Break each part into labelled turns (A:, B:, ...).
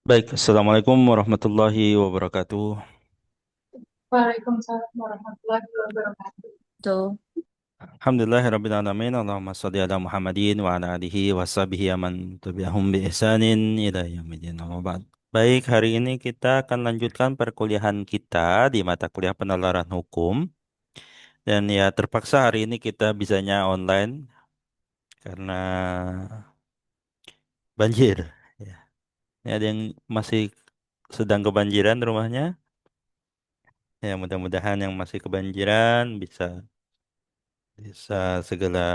A: Baik, Assalamualaikum warahmatullahi wabarakatuh.
B: Waalaikumsalam warahmatullahi wabarakatuh. Tuh.
A: Alhamdulillahirrabbilalamin. Allahumma salli ala Muhammadin wa ala alihi wa sahbihi aman tabi'ahum bi ihsanin ila yaumidin. Amma ba'd. Baik, hari ini kita akan lanjutkan perkuliahan kita di mata kuliah penalaran hukum. Dan ya terpaksa hari ini kita bisanya online karena banjir. Ya, ini ada yang masih sedang kebanjiran rumahnya. Ya, mudah-mudahan yang masih kebanjiran bisa bisa segera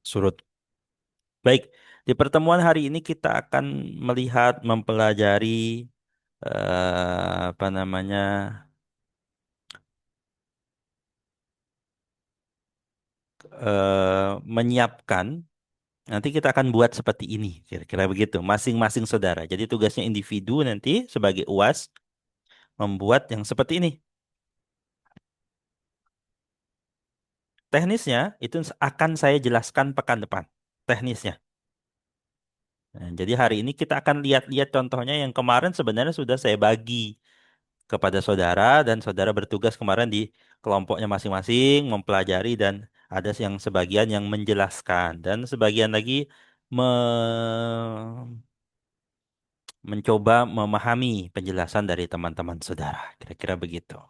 A: surut. Baik, di pertemuan hari ini kita akan melihat, mempelajari apa namanya, menyiapkan. Nanti kita akan buat seperti ini, kira-kira begitu. Masing-masing saudara. Jadi tugasnya individu nanti sebagai UAS membuat yang seperti ini. Teknisnya itu akan saya jelaskan pekan depan. Teknisnya. Nah, jadi hari ini kita akan lihat-lihat contohnya yang kemarin sebenarnya sudah saya bagi kepada saudara dan saudara bertugas kemarin di kelompoknya masing-masing mempelajari dan ada yang sebagian yang menjelaskan dan sebagian lagi me- mencoba memahami penjelasan dari teman-teman saudara. Kira-kira begitu.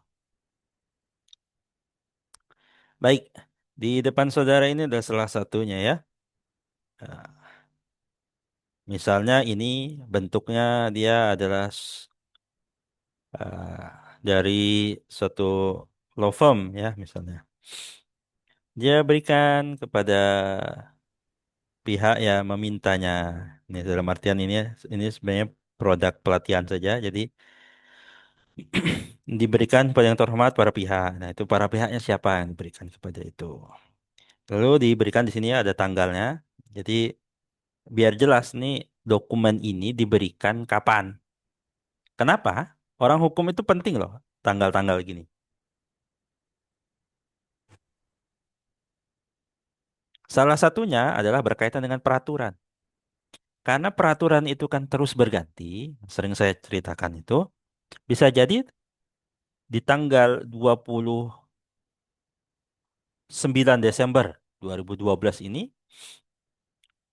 A: Baik, di depan saudara ini adalah salah satunya ya. Nah, misalnya ini bentuknya dia adalah dari suatu law firm ya misalnya. Dia berikan kepada pihak yang memintanya. Ini dalam artian ini sebenarnya produk pelatihan saja. Jadi diberikan kepada yang terhormat para pihak. Nah, itu para pihaknya siapa yang diberikan kepada itu. Lalu diberikan di sini ada tanggalnya. Jadi biar jelas nih dokumen ini diberikan kapan. Kenapa? Orang hukum itu penting loh tanggal-tanggal gini. Salah satunya adalah berkaitan dengan peraturan. Karena peraturan itu kan terus berganti, sering saya ceritakan itu, bisa jadi di tanggal 29 Desember 2012 ini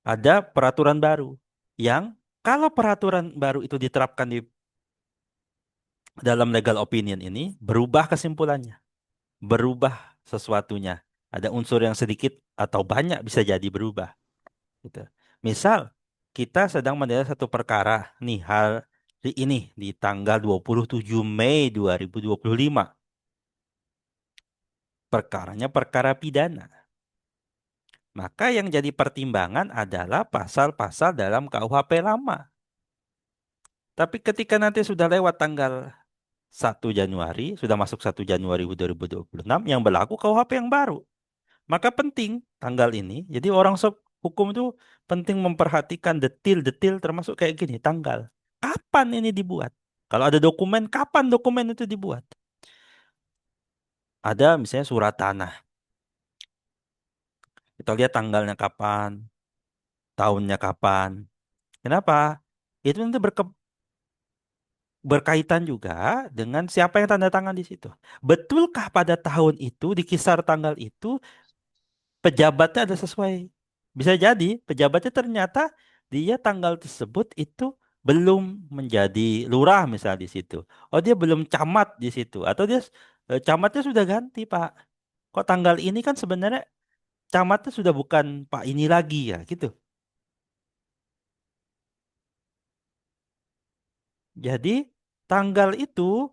A: ada peraturan baru yang kalau peraturan baru itu diterapkan di dalam legal opinion ini berubah kesimpulannya, berubah sesuatunya. Ada unsur yang sedikit atau banyak bisa jadi berubah gitu. Misal kita sedang menilai satu perkara nih hal ini di tanggal 27 Mei 2025. Perkaranya perkara pidana. Maka yang jadi pertimbangan adalah pasal-pasal dalam KUHP lama. Tapi ketika nanti sudah lewat tanggal 1 Januari, sudah masuk 1 Januari 2026, yang berlaku KUHP yang baru. Maka penting tanggal ini. Jadi orang hukum itu penting memperhatikan detil-detil termasuk kayak gini, tanggal. Kapan ini dibuat? Kalau ada dokumen, kapan dokumen itu dibuat? Ada misalnya surat tanah. Kita lihat tanggalnya kapan, tahunnya kapan. Kenapa? Itu nanti berkaitan juga dengan siapa yang tanda tangan di situ. Betulkah pada tahun itu, di kisar tanggal itu, pejabatnya ada sesuai? Bisa jadi pejabatnya ternyata dia tanggal tersebut itu belum menjadi lurah misalnya di situ. Oh dia belum camat di situ. Atau dia camatnya sudah ganti Pak. Kok tanggal ini kan sebenarnya camatnya sudah bukan Pak ini lagi ya gitu. Jadi tanggal itu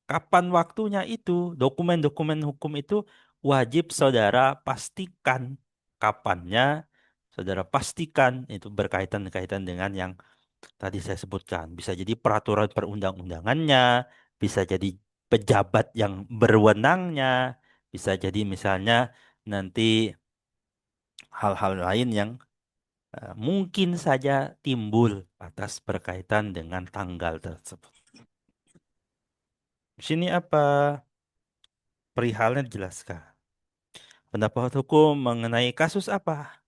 A: kapan waktunya itu, dokumen-dokumen hukum itu wajib saudara pastikan kapannya, saudara pastikan itu berkaitan-kaitan dengan yang tadi saya sebutkan. Bisa jadi peraturan perundang-undangannya, bisa jadi pejabat yang berwenangnya, bisa jadi misalnya nanti hal-hal lain yang mungkin saja timbul atas berkaitan dengan tanggal tersebut. Di sini apa perihalnya dijelaskan. Pendapat hukum mengenai kasus apa?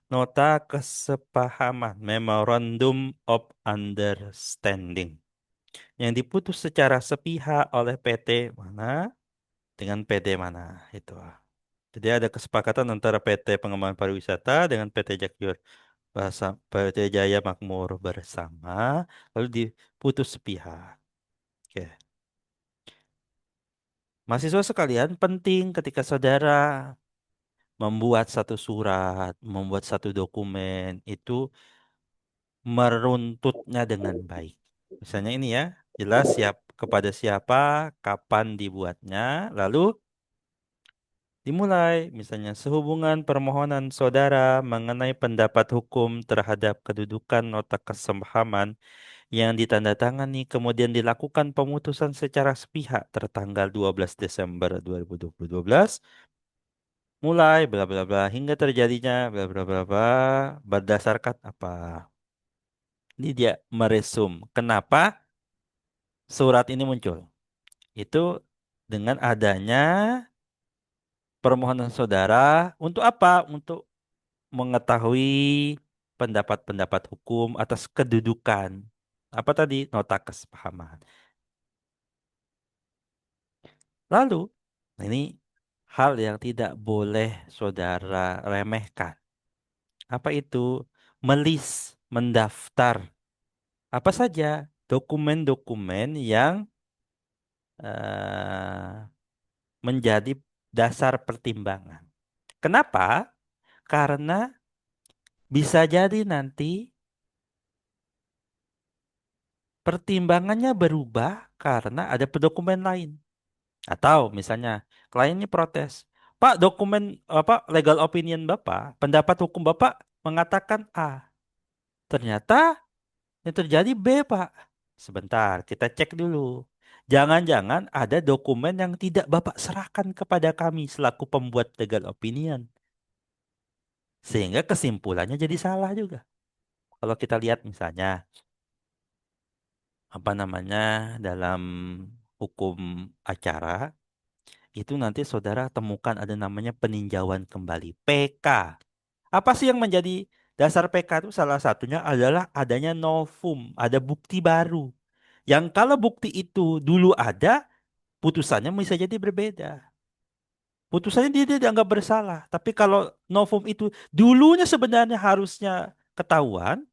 A: Nota kesepahaman, Memorandum of Understanding, yang diputus secara sepihak oleh PT mana dengan PT mana itu. Jadi ada kesepakatan antara PT Pengembangan Pariwisata dengan PT Jakyor Bahasa PT Jaya Makmur bersama, lalu diputus sepihak. Oke. Mahasiswa sekalian, penting ketika saudara membuat satu surat, membuat satu dokumen, itu meruntutnya dengan baik. Misalnya ini ya, jelas siap kepada siapa, kapan dibuatnya, lalu dimulai. Misalnya sehubungan permohonan saudara mengenai pendapat hukum terhadap kedudukan nota kesepahaman yang ditandatangani kemudian dilakukan pemutusan secara sepihak tertanggal 12 Desember 2022 mulai bla bla bla hingga terjadinya bla bla bla bla berdasarkan apa? Ini dia meresum kenapa surat ini muncul. Itu dengan adanya permohonan saudara untuk apa? Untuk mengetahui pendapat-pendapat hukum atas kedudukan apa tadi nota kesepahaman. Lalu, nah ini hal yang tidak boleh saudara remehkan. Apa itu? Mendaftar. Apa saja dokumen-dokumen yang eh, menjadi dasar pertimbangan. Kenapa? Karena bisa jadi nanti pertimbangannya berubah karena ada dokumen lain. Atau misalnya kliennya protes, Pak, dokumen apa legal opinion Bapak, pendapat hukum Bapak mengatakan A. Ternyata yang terjadi B, Pak. Sebentar, kita cek dulu. Jangan-jangan ada dokumen yang tidak Bapak serahkan kepada kami selaku pembuat legal opinion. Sehingga kesimpulannya jadi salah juga. Kalau kita lihat misalnya, apa namanya, dalam hukum acara, itu nanti saudara temukan ada namanya peninjauan kembali, PK. Apa sih yang menjadi dasar PK itu? Salah satunya adalah adanya novum, ada bukti baru. Yang kalau bukti itu dulu ada, putusannya bisa jadi berbeda. Putusannya dia dianggap bersalah. Tapi kalau novum itu dulunya sebenarnya harusnya ketahuan,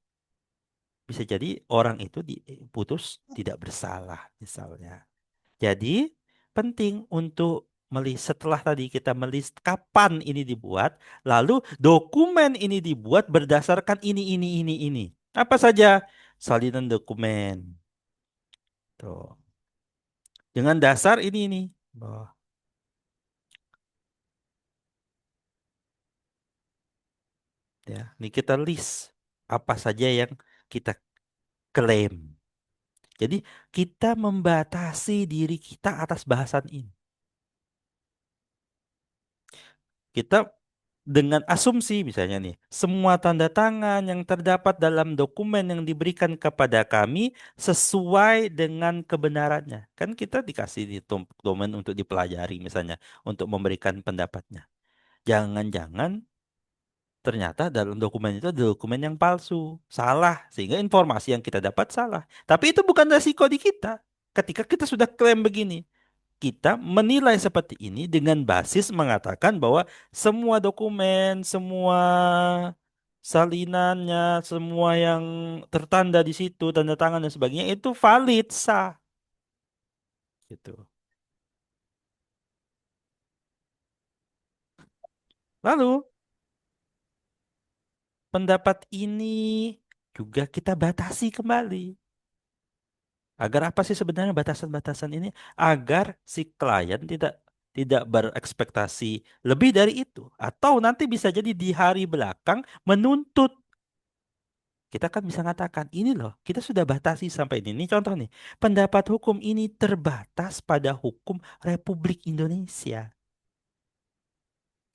A: bisa jadi orang itu diputus tidak bersalah misalnya. Jadi penting untuk setelah tadi kita melihat kapan ini dibuat, lalu dokumen ini dibuat berdasarkan ini. Apa saja salinan dokumen. Tuh. Dengan dasar ini. Oh, ya, ini kita list apa saja yang kita klaim. Jadi kita membatasi diri kita atas bahasan ini. Kita dengan asumsi misalnya nih, semua tanda tangan yang terdapat dalam dokumen yang diberikan kepada kami sesuai dengan kebenarannya. Kan kita dikasih di dokumen untuk dipelajari misalnya, untuk memberikan pendapatnya. Jangan-jangan ternyata dalam dokumen itu ada dokumen yang palsu, salah, sehingga informasi yang kita dapat salah. Tapi itu bukan resiko di kita. Ketika kita sudah klaim begini, kita menilai seperti ini dengan basis mengatakan bahwa semua dokumen, semua salinannya, semua yang tertanda di situ, tanda tangan dan sebagainya itu valid, sah, gitu. Lalu pendapat ini juga kita batasi kembali. Agar apa sih sebenarnya batasan-batasan ini? Agar si klien tidak tidak berekspektasi lebih dari itu. Atau nanti bisa jadi di hari belakang menuntut. Kita kan bisa mengatakan, ini loh, kita sudah batasi sampai ini. Ini contoh nih, pendapat hukum ini terbatas pada hukum Republik Indonesia.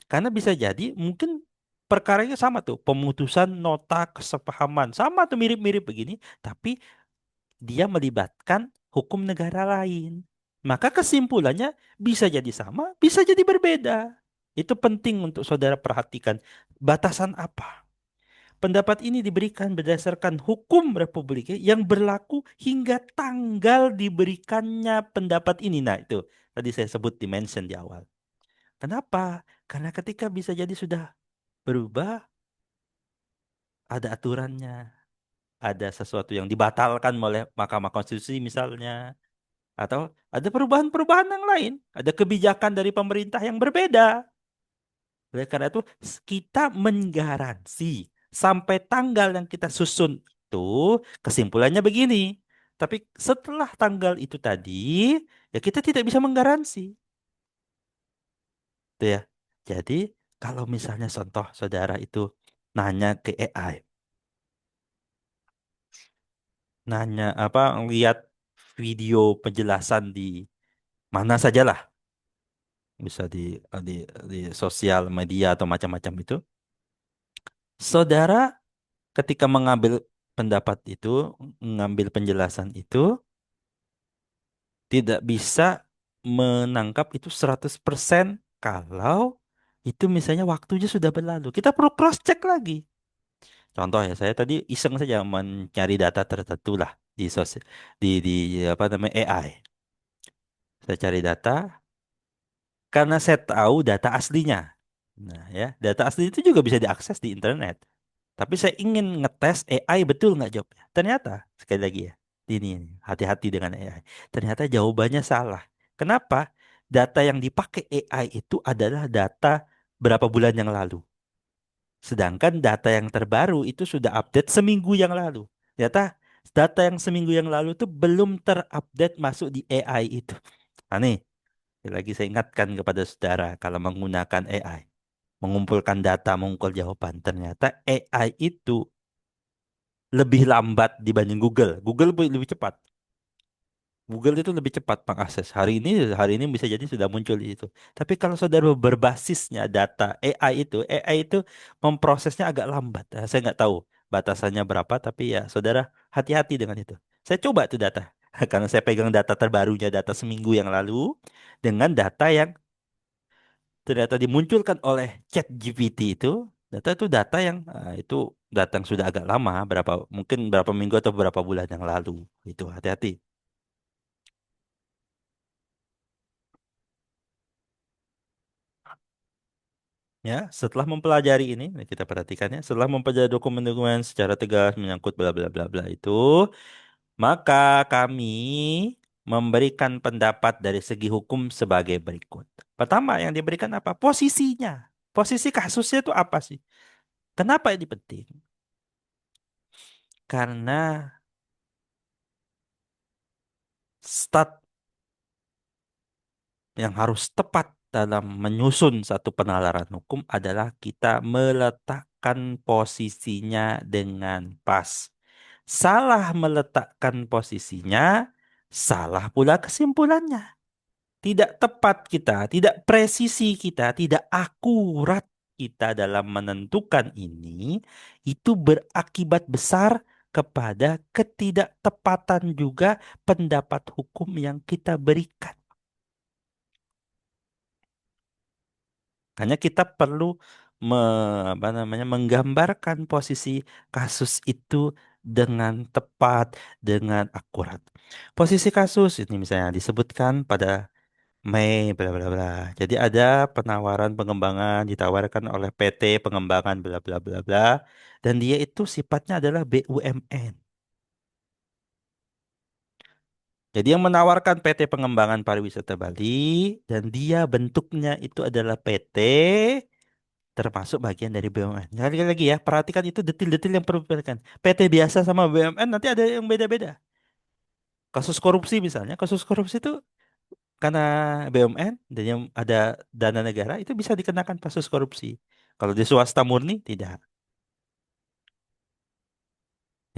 A: Karena bisa jadi mungkin perkaranya sama tuh, pemutusan nota kesepahaman. Sama tuh mirip-mirip begini, tapi dia melibatkan hukum negara lain. Maka kesimpulannya bisa jadi sama, bisa jadi berbeda. Itu penting untuk saudara perhatikan. Batasan apa? Pendapat ini diberikan berdasarkan hukum Republik yang berlaku hingga tanggal diberikannya pendapat ini. Nah, itu tadi saya sebut dimension di awal. Kenapa? Karena ketika bisa jadi sudah berubah, ada aturannya, ada sesuatu yang dibatalkan oleh Mahkamah Konstitusi misalnya, atau ada perubahan-perubahan yang lain, ada kebijakan dari pemerintah yang berbeda. Oleh karena itu, kita menggaransi sampai tanggal yang kita susun itu, kesimpulannya begini. Tapi setelah tanggal itu tadi, ya kita tidak bisa menggaransi. Itu ya. Jadi, kalau misalnya contoh saudara itu nanya ke AI, nanya apa, lihat video penjelasan di mana sajalah, bisa di sosial media atau macam-macam itu, saudara ketika mengambil pendapat itu, mengambil penjelasan itu, tidak bisa menangkap itu 100% kalau itu misalnya waktunya sudah berlalu. Kita perlu cross check lagi. Contoh ya, saya tadi iseng saja mencari data tertentu lah di apa namanya AI. Saya cari data karena saya tahu data aslinya. Nah, ya, data asli itu juga bisa diakses di internet. Tapi saya ingin ngetes AI betul nggak jawabnya. Ternyata, sekali lagi ya, ini hati-hati dengan AI. Ternyata jawabannya salah. Kenapa? Data yang dipakai AI itu adalah data berapa bulan yang lalu. Sedangkan data yang terbaru itu sudah update seminggu yang lalu. Ternyata data yang seminggu yang lalu itu belum terupdate masuk di AI itu. Nah nih, sekali lagi saya ingatkan kepada saudara kalau menggunakan AI. Mengumpulkan data, mengumpul jawaban. Ternyata AI itu lebih lambat dibanding Google. Google lebih cepat. Google itu lebih cepat mengakses. Hari ini bisa jadi sudah muncul di situ. Tapi kalau saudara berbasisnya data AI itu memprosesnya agak lambat. Nah, saya nggak tahu batasannya berapa, tapi ya saudara hati-hati dengan itu. Saya coba tuh data. Karena saya pegang data terbarunya, data seminggu yang lalu, dengan data yang ternyata dimunculkan oleh ChatGPT data yang itu data yang sudah agak lama, mungkin berapa minggu atau berapa bulan yang lalu. Itu hati-hati. Ya, setelah mempelajari ini, nah kita perhatikan ya, setelah mempelajari dokumen-dokumen secara tegas menyangkut bla bla bla bla itu, maka kami memberikan pendapat dari segi hukum sebagai berikut. Pertama, yang diberikan apa? Posisinya. Posisi kasusnya itu apa sih? Kenapa ini penting? Karena stat yang harus tepat dalam menyusun satu penalaran hukum adalah kita meletakkan posisinya dengan pas. Salah meletakkan posisinya, salah pula kesimpulannya. Tidak tepat kita, tidak presisi kita, tidak akurat kita dalam menentukan ini, itu berakibat besar kepada ketidaktepatan juga pendapat hukum yang kita berikan. Hanya kita perlu apa namanya, menggambarkan posisi kasus itu dengan tepat, dengan akurat. Posisi kasus ini misalnya disebutkan pada Mei bla bla bla. Jadi ada penawaran pengembangan ditawarkan oleh PT pengembangan bla bla bla bla, dan dia itu sifatnya adalah BUMN. Jadi yang menawarkan PT Pengembangan Pariwisata Bali dan dia bentuknya itu adalah PT termasuk bagian dari BUMN. Sekali lagi ya, perhatikan itu detil-detil yang perlu diperhatikan. PT biasa sama BUMN nanti ada yang beda-beda. Kasus korupsi misalnya, kasus korupsi itu karena BUMN dan yang ada dana negara itu bisa dikenakan kasus korupsi. Kalau di swasta murni tidak.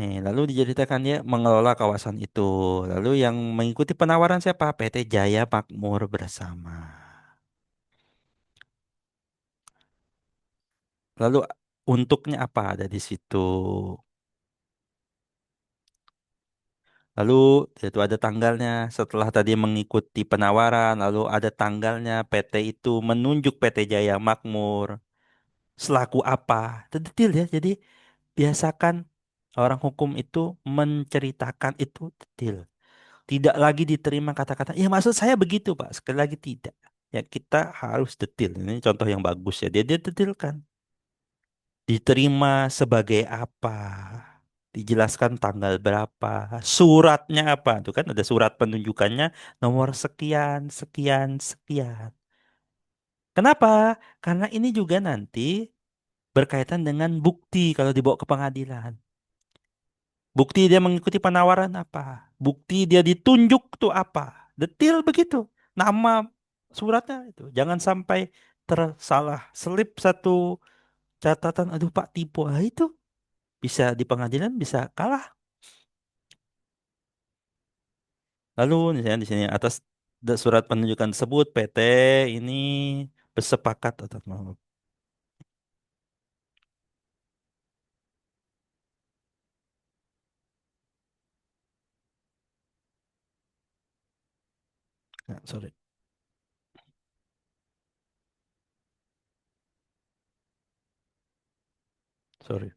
A: Nih, lalu diceritakan dia mengelola kawasan itu. Lalu yang mengikuti penawaran siapa? PT Jaya Makmur Bersama. Lalu untuknya apa ada di situ? Lalu itu ada tanggalnya. Setelah tadi mengikuti penawaran, lalu ada tanggalnya. PT itu menunjuk PT Jaya Makmur selaku apa? Itu detail ya. Jadi Biasakan orang hukum itu menceritakan itu detail. Tidak lagi diterima kata-kata, ya maksud saya begitu, Pak. Sekali lagi tidak. Ya kita harus detail. Ini contoh yang bagus ya. Dia detailkan. Diterima sebagai apa? Dijelaskan tanggal berapa? Suratnya apa? Itu kan ada surat penunjukannya nomor sekian, sekian, sekian. Kenapa? Karena ini juga nanti berkaitan dengan bukti kalau dibawa ke pengadilan. Bukti dia mengikuti penawaran apa? Bukti dia ditunjuk tuh apa? Detail begitu. Nama suratnya itu. Jangan sampai tersalah selip satu catatan. Aduh Pak tipu. Ah, itu bisa di pengadilan bisa kalah. Lalu misalnya di sini atas surat penunjukan tersebut PT ini bersepakat atau sorry, sorry.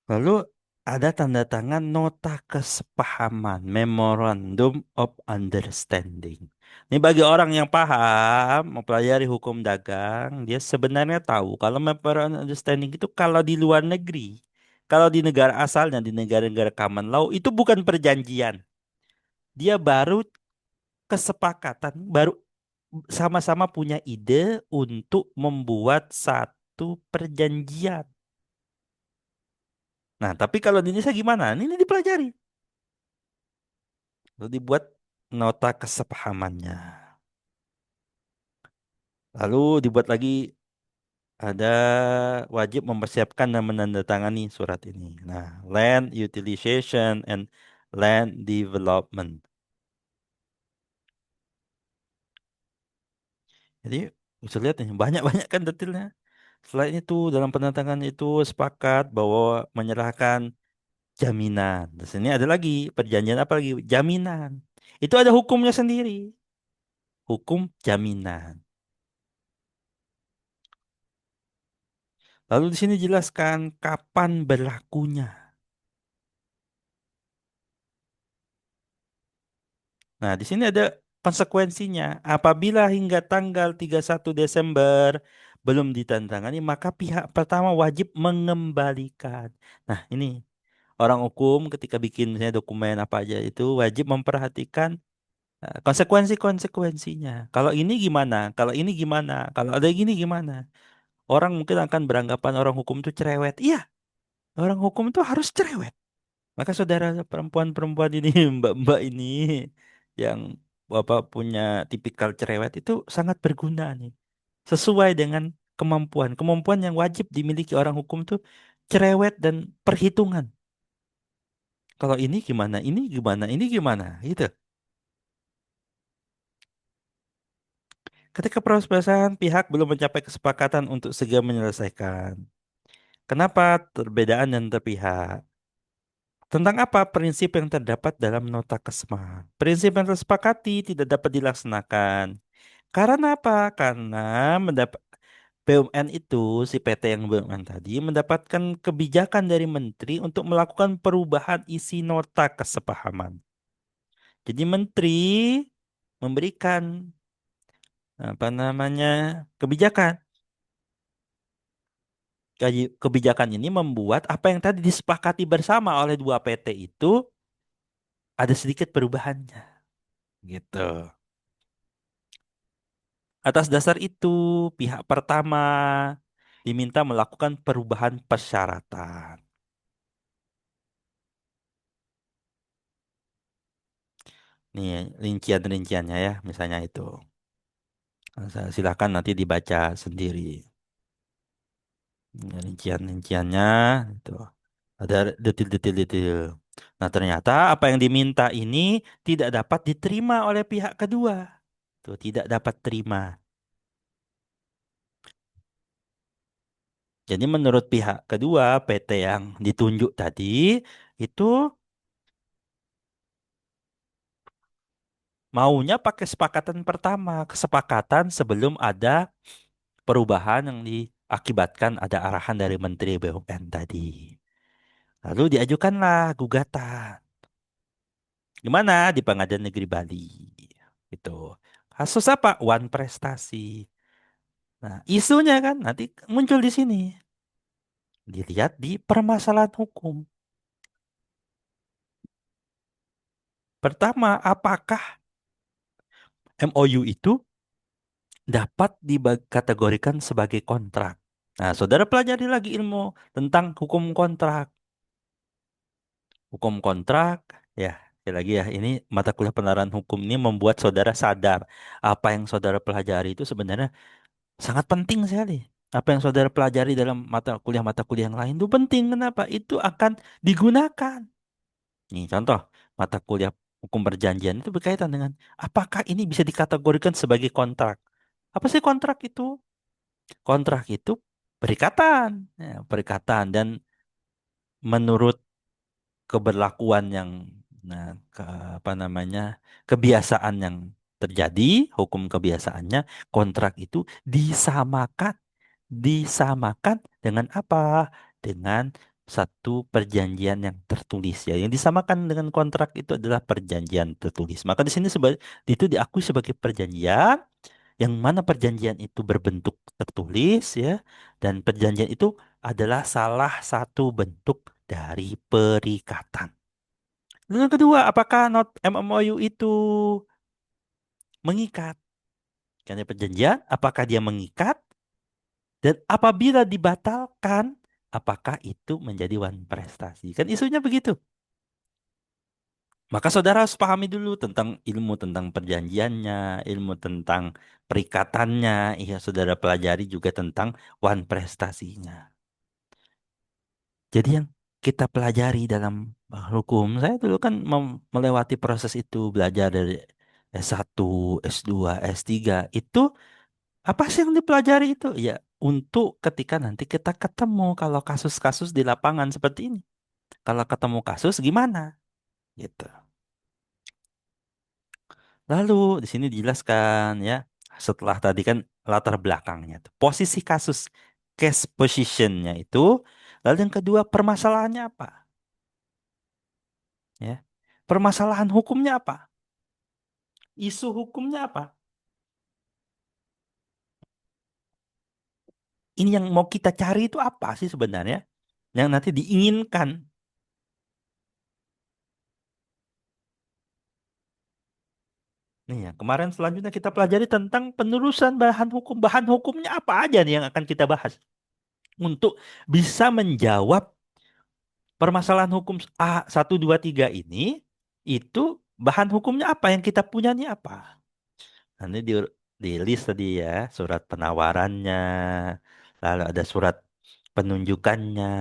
A: Lalu ada tanda tangan nota kesepahaman, Memorandum of Understanding. Ini bagi orang yang paham, mempelajari hukum dagang, dia sebenarnya tahu kalau Memorandum of Understanding itu kalau di luar negeri, kalau di negara asalnya, di negara-negara common law, itu bukan perjanjian. Dia baru kesepakatan, baru sama-sama punya ide untuk membuat satu perjanjian. Nah, tapi kalau di Indonesia gimana? Ini dipelajari. Lalu dibuat nota kesepahamannya. Lalu dibuat lagi ada wajib mempersiapkan dan menandatangani surat ini. Nah, land utilization and land development. Jadi bisa lihat nih banyak-banyak kan detailnya. Selain itu dalam penandatangan itu sepakat bahwa menyerahkan jaminan. Di sini ada lagi perjanjian apa lagi? Jaminan. Itu ada hukumnya sendiri. Hukum jaminan. Lalu di sini jelaskan kapan berlakunya. Nah, di sini ada konsekuensinya. Apabila hingga tanggal 31 Desember belum ditandatangani, maka pihak pertama wajib mengembalikan. Nah, ini orang hukum ketika bikin misalnya dokumen apa aja itu wajib memperhatikan konsekuensi-konsekuensinya. Kalau ini gimana? Kalau ini gimana? Kalau ada gini gimana? Orang mungkin akan beranggapan orang hukum itu cerewet. Iya, orang hukum itu harus cerewet. Maka saudara perempuan-perempuan ini, mbak-mbak ini yang bapak punya tipikal cerewet itu sangat berguna nih. Sesuai dengan kemampuan. Kemampuan yang wajib dimiliki orang hukum tuh cerewet dan perhitungan. Kalau ini gimana, ini gimana, ini gimana, gitu. Ketika proses pembahasan pihak belum mencapai kesepakatan untuk segera menyelesaikan. Kenapa perbedaan dan terpihak? Tentang apa prinsip yang terdapat dalam nota kesepahaman? Prinsip yang tersepakati tidak dapat dilaksanakan. Karena apa? Karena mendapat BUMN itu, si PT yang BUMN tadi, mendapatkan kebijakan dari menteri untuk melakukan perubahan isi nota kesepahaman. Jadi menteri memberikan apa namanya kebijakan. Kebijakan ini membuat apa yang tadi disepakati bersama oleh dua PT itu ada sedikit perubahannya. Gitu. Atas dasar itu, pihak pertama diminta melakukan perubahan persyaratan. Nih, rincian-rinciannya ya, misalnya itu. Silakan nanti dibaca sendiri. Rincian-rinciannya itu. Ada detail-detail-detail. Nah, ternyata apa yang diminta ini tidak dapat diterima oleh pihak kedua. Tuh, tidak dapat terima. Jadi menurut pihak kedua, PT yang ditunjuk tadi, itu maunya pakai kesepakatan pertama, kesepakatan sebelum ada perubahan yang diakibatkan ada arahan dari Menteri BUMN tadi. Lalu diajukanlah gugatan. Gimana di Pengadilan Negeri Bali? Itu. Kasus apa? Wan Prestasi. Nah, isunya kan nanti muncul di sini. Dilihat di permasalahan hukum. Pertama, apakah MOU itu dapat dikategorikan sebagai kontrak? Nah, saudara pelajari lagi ilmu tentang hukum kontrak. Hukum kontrak, ya, sekali lagi ya, ini mata kuliah penerapan hukum ini membuat saudara sadar apa yang saudara pelajari itu sebenarnya sangat penting sekali. Apa yang saudara pelajari dalam mata kuliah yang lain itu penting. Kenapa? Itu akan digunakan. Nih, contoh mata kuliah hukum perjanjian itu berkaitan dengan apakah ini bisa dikategorikan sebagai kontrak? Apa sih kontrak itu? Kontrak itu perikatan, ya, perikatan dan menurut keberlakuan yang nah apa namanya kebiasaan yang terjadi hukum kebiasaannya kontrak itu disamakan disamakan dengan apa dengan satu perjanjian yang tertulis ya yang disamakan dengan kontrak itu adalah perjanjian tertulis maka di sini itu diakui sebagai perjanjian yang mana perjanjian itu berbentuk tertulis ya dan perjanjian itu adalah salah satu bentuk dari perikatan. Lalu yang kedua, apakah not MOU itu mengikat? Karena perjanjian, apakah dia mengikat? Dan apabila dibatalkan, apakah itu menjadi wan prestasi? Kan isunya begitu. Maka saudara harus pahami dulu tentang ilmu tentang perjanjiannya, ilmu tentang perikatannya. Iya, saudara pelajari juga tentang wan prestasinya. Jadi yang kita pelajari dalam hukum, saya dulu kan melewati proses itu, belajar dari S1, S2, S3, itu apa sih yang dipelajari itu? Ya, untuk ketika nanti kita ketemu kalau kasus-kasus di lapangan seperti ini. Kalau ketemu kasus gimana? Gitu. Lalu di sini dijelaskan ya, setelah tadi kan latar belakangnya, tuh, posisi kasus, case positionnya itu, lalu yang kedua permasalahannya apa? Ya, permasalahan hukumnya apa? Isu hukumnya apa? Ini yang mau kita cari itu apa sih sebenarnya? Yang nanti diinginkan. Nih ya, kemarin selanjutnya kita pelajari tentang penelusuran bahan hukum. Bahan hukumnya apa aja nih yang akan kita bahas? Untuk bisa menjawab permasalahan hukum A 1 2 3 ini, itu bahan hukumnya apa? Yang kita punya nih apa? Nanti di list tadi ya, surat penawarannya, lalu ada surat penunjukannya,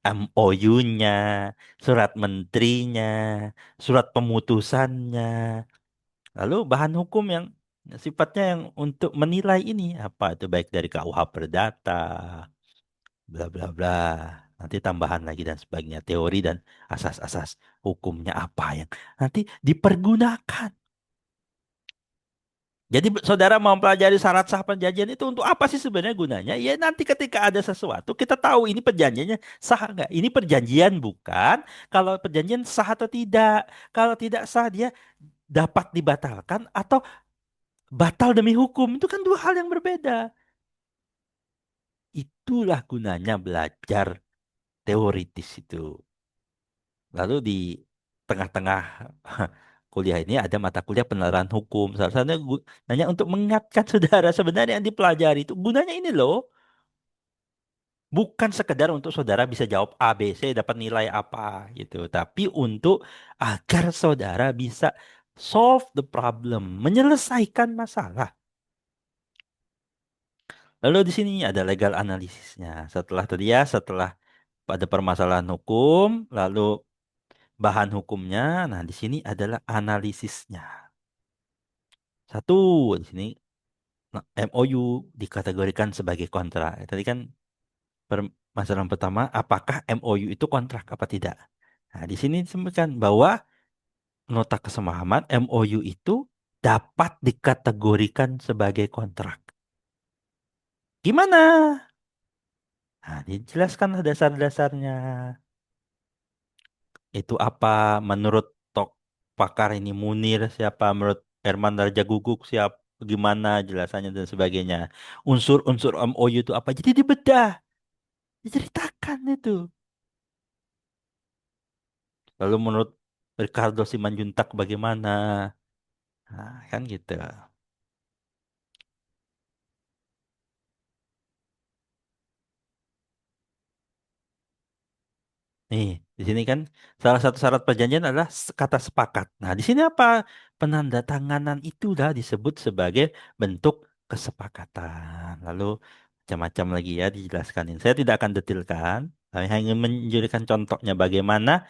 A: MOU-nya, surat menterinya, surat pemutusannya, lalu bahan hukum yang sifatnya yang untuk menilai ini apa itu baik dari KUH Perdata, bla bla bla. Nanti tambahan lagi dan sebagainya, teori dan asas-asas hukumnya apa yang nanti dipergunakan. Jadi saudara mau pelajari syarat sah perjanjian itu untuk apa sih sebenarnya gunanya? Ya nanti ketika ada sesuatu kita tahu ini perjanjiannya sah nggak? Ini perjanjian bukan? Kalau perjanjian sah atau tidak? Kalau tidak sah dia dapat dibatalkan atau batal demi hukum itu kan dua hal yang berbeda. Itulah gunanya belajar teoritis itu. Lalu di tengah-tengah kuliah ini ada mata kuliah penerapan hukum. Salah satunya gunanya untuk mengingatkan saudara sebenarnya yang dipelajari itu gunanya ini loh. Bukan sekedar untuk saudara bisa jawab A, B, C, dapat nilai apa gitu. Tapi untuk agar saudara bisa solve the problem, menyelesaikan masalah. Lalu di sini ada legal analisisnya. Setelah tadi ya, setelah pada permasalahan hukum, lalu bahan hukumnya. Nah, di sini adalah analisisnya. Satu, di sini MOU dikategorikan sebagai kontrak. Tadi kan permasalahan pertama, apakah MOU itu kontrak apa tidak? Nah, di sini disebutkan bahwa nota kesepahaman MOU itu dapat dikategorikan sebagai kontrak. Gimana? Nah, dijelaskanlah dasar-dasarnya. Itu apa menurut tok pakar ini Munir siapa, menurut Herman Raja Guguk siapa, gimana jelasannya dan sebagainya. Unsur-unsur MOU itu apa? Jadi dibedah, diceritakan itu. Lalu menurut Ricardo Simanjuntak bagaimana? Nah, kan gitu. Nih, di sini kan salah satu syarat perjanjian adalah kata sepakat. Nah, di sini apa? Penandatanganan itu dah disebut sebagai bentuk kesepakatan. Lalu macam-macam lagi ya dijelaskan. Ini saya tidak akan detilkan. Saya hanya menunjukkan contohnya bagaimana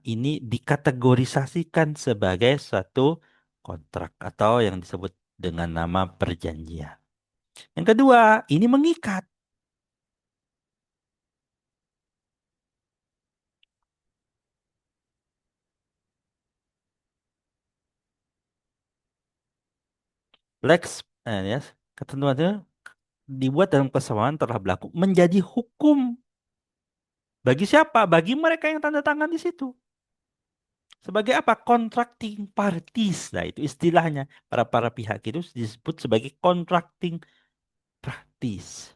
A: ini dikategorisasikan sebagai suatu kontrak atau yang disebut dengan nama perjanjian. Yang kedua, ini mengikat. Lex, ya, ketentuan itu dibuat dalam kesamaan telah berlaku menjadi hukum bagi siapa? Bagi mereka yang tanda tangan di situ. Sebagai apa? Contracting parties. Nah, itu istilahnya. Para pihak itu disebut sebagai contracting parties.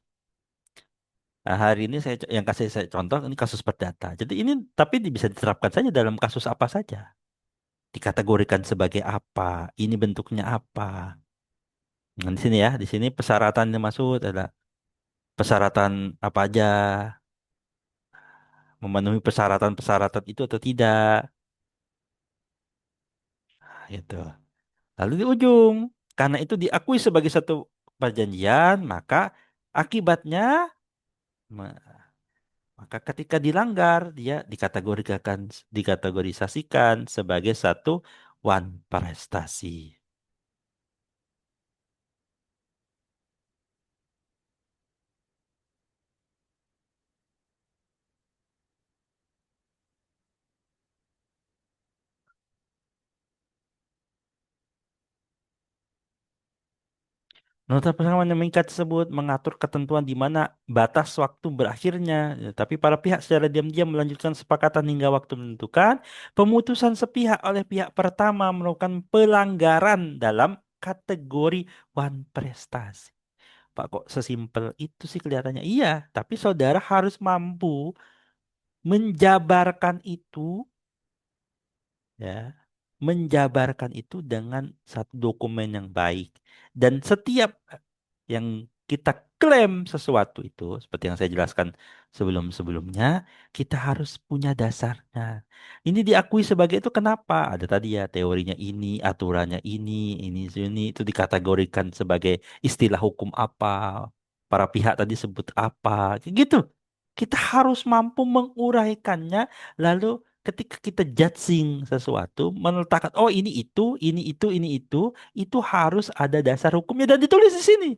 A: Nah, hari ini yang kasih saya contoh ini kasus perdata. Jadi ini tapi bisa diterapkan saja dalam kasus apa saja. Dikategorikan sebagai apa? Ini bentuknya apa? Nah, di sini ya, di sini persyaratan yang maksud adalah persyaratan apa aja, memenuhi persyaratan-persyaratan itu atau tidak, gitu. Lalu di ujung, karena itu diakui sebagai satu perjanjian, maka akibatnya, me- maka ketika dilanggar, dia dikategorisasikan sebagai satu wan prestasi. Nota persamaan yang mengikat tersebut mengatur ketentuan di mana batas waktu berakhirnya, ya, tapi para pihak secara diam-diam melanjutkan sepakatan hingga waktu menentukan. Pemutusan sepihak oleh pihak pertama melakukan pelanggaran dalam kategori wan prestasi. Pak, kok sesimpel itu sih kelihatannya? Iya, tapi saudara harus mampu menjabarkan itu, ya, menjabarkan itu dengan satu dokumen yang baik. Dan setiap yang kita klaim sesuatu itu, seperti yang saya jelaskan sebelum-sebelumnya, kita harus punya dasarnya. Ini diakui sebagai itu kenapa? Ada tadi ya teorinya ini, aturannya ini, itu dikategorikan sebagai istilah hukum apa, para pihak tadi sebut apa, kayak gitu. Kita harus mampu menguraikannya, lalu ketika kita judging sesuatu, meletakkan, oh ini itu harus ada dasar hukumnya dan ditulis di sini.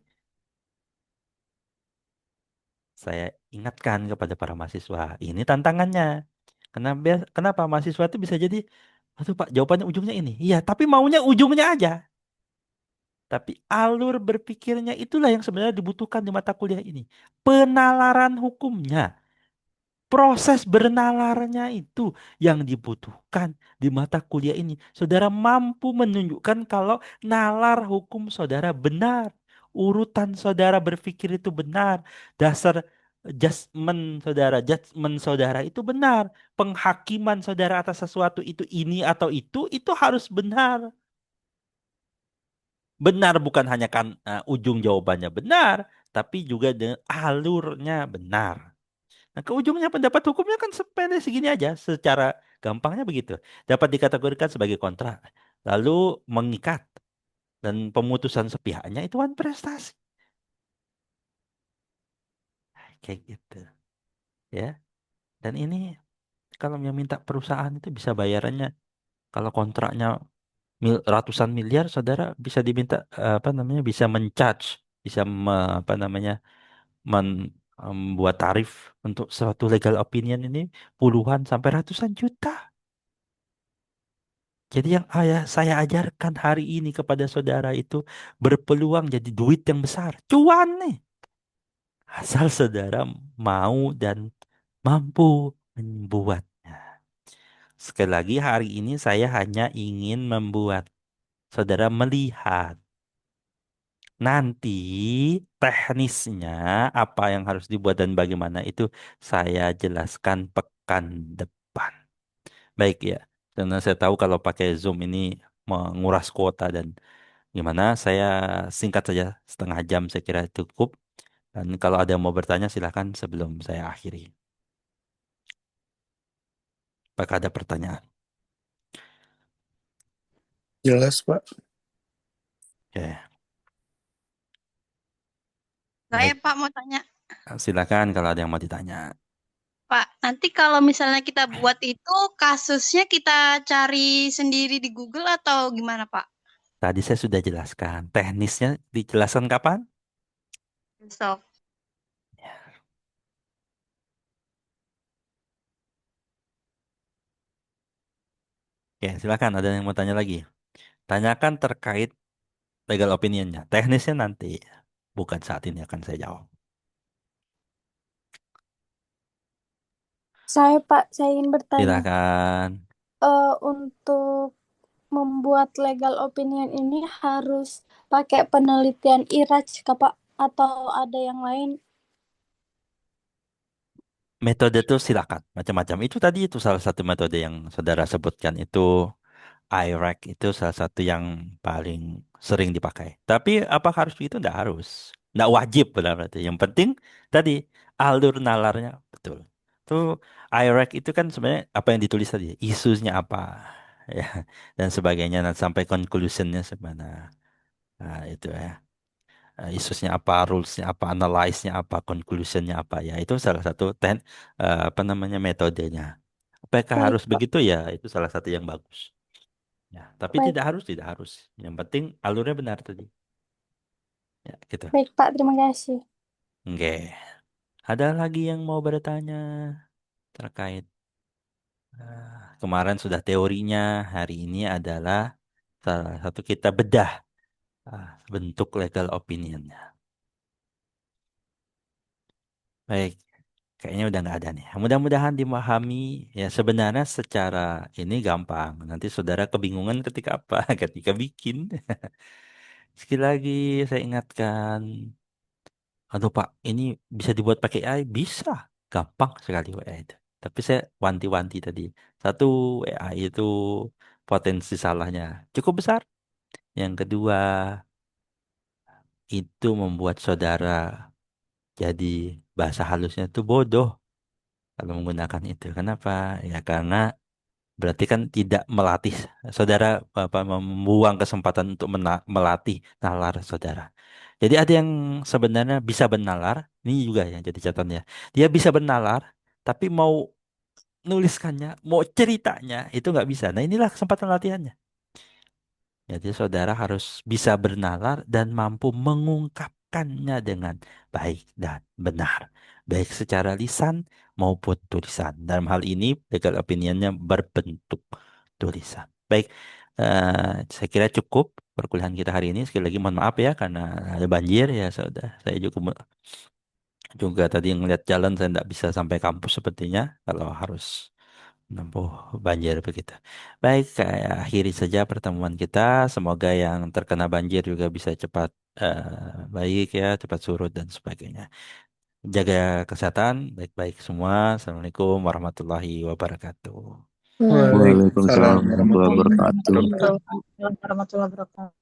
A: Saya ingatkan kepada para mahasiswa, ini tantangannya. Kenapa mahasiswa itu bisa jadi, aduh Pak, jawabannya ujungnya ini. Iya, tapi maunya ujungnya aja. Tapi alur berpikirnya itulah yang sebenarnya dibutuhkan di mata kuliah ini. Penalaran hukumnya. Proses bernalarnya itu yang dibutuhkan di mata kuliah ini. Saudara mampu menunjukkan kalau nalar hukum saudara benar. Urutan saudara berpikir itu benar. Dasar judgment saudara itu benar. Penghakiman saudara atas sesuatu ini atau itu harus benar. Benar bukan hanya kan ujung jawabannya benar, tapi juga dengan alurnya benar. Nah, ke ujungnya pendapat hukumnya kan sepele segini aja, secara gampangnya begitu. Dapat dikategorikan sebagai kontrak, lalu mengikat dan pemutusan sepihaknya itu kan prestasi. Kayak gitu, ya. Dan ini kalau yang minta perusahaan itu bisa bayarannya kalau kontraknya ratusan miliar, saudara bisa diminta apa namanya bisa mencharge, bisa apa namanya membuat tarif untuk suatu legal opinion ini puluhan sampai ratusan juta. Jadi yang ayah saya ajarkan hari ini kepada saudara itu berpeluang jadi duit yang besar. Cuan nih. Asal saudara mau dan mampu membuatnya. Sekali lagi hari ini saya hanya ingin membuat saudara melihat nanti teknisnya apa yang harus dibuat dan bagaimana itu saya jelaskan pekan depan. Baik ya. Karena saya tahu kalau pakai Zoom ini menguras kuota dan gimana, saya singkat saja 1/2 jam saya kira cukup. Dan kalau ada yang mau bertanya silahkan sebelum saya akhiri. Apakah ada pertanyaan?
C: Jelas, Pak.
A: Oke,
B: Saya
A: baik.
B: Pak mau tanya,
A: Silakan kalau ada yang mau ditanya.
B: Pak, nanti kalau misalnya kita buat itu kasusnya kita cari sendiri di Google atau gimana Pak?
A: Tadi saya sudah jelaskan. Teknisnya dijelaskan kapan?
B: Besok.
A: Oke, silakan. Ada yang mau tanya lagi? Tanyakan terkait legal opinionnya. Teknisnya nanti, bukan saat ini akan saya jawab.
D: Saya ingin bertanya,
A: Silakan.
D: untuk membuat legal opinion ini harus pakai penelitian IRAJ, kah, Pak? Atau ada yang lain?
A: Metode itu silakan. Macam-macam. Itu tadi itu salah satu metode yang saudara sebutkan. Itu iRack itu salah satu yang paling sering dipakai. Tapi apa harus begitu? Tidak harus. Tidak wajib benar berarti. Yang penting tadi alur nalarnya betul. Itu iRack itu kan sebenarnya apa yang ditulis tadi, isunya apa, ya, dan sebagainya, dan sampai conclusionnya sebenarnya. Nah, itu ya. Isusnya apa, rulesnya apa, analyze-nya apa, conclusionnya apa, ya itu salah satu apa namanya metodenya. Apakah
D: Baik,
A: harus
D: Pak.
A: begitu ya? Itu salah satu yang bagus. Ya, tapi
D: Baik,
A: tidak harus, tidak harus. Yang penting alurnya benar tadi. Ya, gitu.
D: baik, Pak. Terima kasih.
A: Oke. Ada lagi yang mau bertanya terkait kemarin sudah teorinya, hari ini adalah salah satu kita bedah bentuk legal opinionnya. Baik, kayaknya udah nggak ada nih. Mudah-mudahan dimahami. Ya sebenarnya secara ini gampang. Nanti saudara kebingungan ketika apa? Ketika bikin. Sekali lagi saya ingatkan. Aduh Pak, ini bisa dibuat pakai AI? Bisa. Gampang sekali AI itu. Tapi saya wanti-wanti tadi. Satu, AI itu potensi salahnya cukup besar. Yang kedua, itu membuat saudara jadi bahasa halusnya itu bodoh kalau menggunakan itu. Kenapa? Ya karena berarti kan tidak melatih saudara, apa, membuang kesempatan untuk melatih nalar saudara. Jadi ada yang sebenarnya bisa bernalar, ini juga yang jadi catatan ya. Dia bisa bernalar, tapi mau nuliskannya, mau ceritanya itu nggak bisa. Nah inilah kesempatan latihannya. Jadi saudara harus bisa bernalar dan mampu mengungkapkannya dengan baik dan benar. Baik secara lisan maupun tulisan. Dalam hal ini legal opinionnya berbentuk tulisan. Baik, saya kira cukup perkuliahan kita hari ini. Sekali lagi mohon maaf ya karena ada banjir ya sudah. Saya juga tadi ngeliat jalan saya tidak bisa sampai kampus sepertinya kalau harus menempuh banjir begitu. Baik, saya akhiri saja pertemuan kita. Semoga yang terkena banjir juga bisa cepat baik ya, cepat surut dan sebagainya. Jaga kesehatan, baik-baik semua. Assalamualaikum warahmatullahi wabarakatuh.
C: Waalaikumsalam
E: Waalaikumsalam warahmatullahi
C: warahmatullahi
E: wabarakatuh.
C: wabarakatuh.
B: Waalaikumsalam warahmatullahi wabarakatuh.